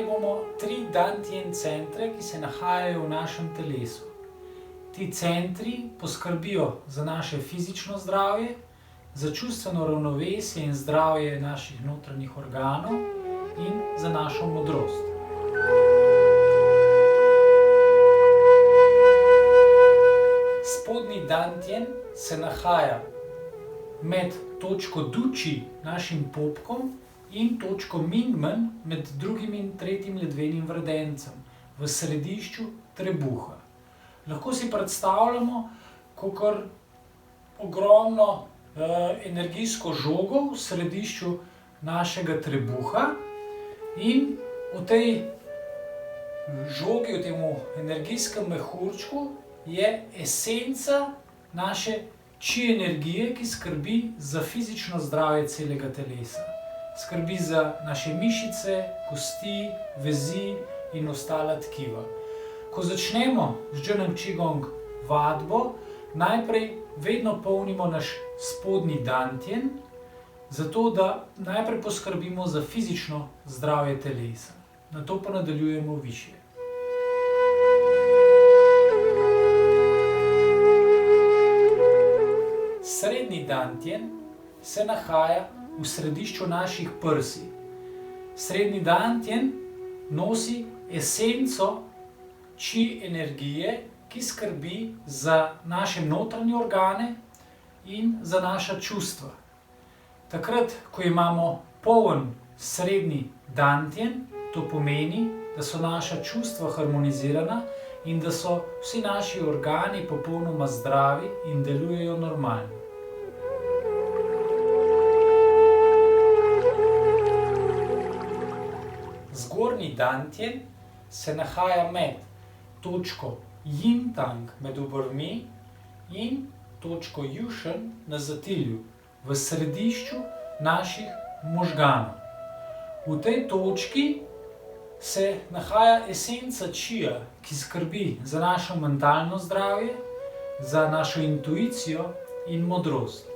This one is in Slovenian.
Opisali bomo 3 Dantian centre, ki se nahajajo v našem telesu. Ti centri poskrbijo za naše fizično zdravje, za čustveno ravnovesje in zdravje naših notranjih organov in za našo modrost. Spodnji Dantian se nahaja med točko Duči, našim popkom, in točko Mingmen med drugim in tretjim ledvenim vredencem v središču trebuha. Lahko si predstavljamo kakor ogromno energijsko žogo v središču našega trebuha in v tej žogi, v tem energijskem mehurčku je esenca naše či energije, ki skrbi za fizično zdravje celega telesa. Skrbi za naše mišice, kosti, vezi in ostala tkiva. Ko začnemo z Zhenem Qigong vadbo, najprej vedno polnimo naš spodnji Dantian, zato da najprej poskrbimo za fizično zdravje telesa. Nato pa nadaljujemo višje. Srednji Dantian se nahaja v središču naših prsi. Srednji Dantian nosi esenco či energije, ki skrbi za naše notranje organe in za naša čustva. Takrat, ko imamo poln srednji Dantian, to pomeni, da so naša čustva harmonizirana in da so vsi naši organi popolnoma zdravi in delujejo normalno. Zgornji Dantian se nahaja med točko Yin-Tang med obrvmi in točko Jushen na zatilju, v središču naših možganov. V tej točki se nahaja esenca čija, ki skrbi za našo mentalno zdravje, za našo intuicijo in modrost.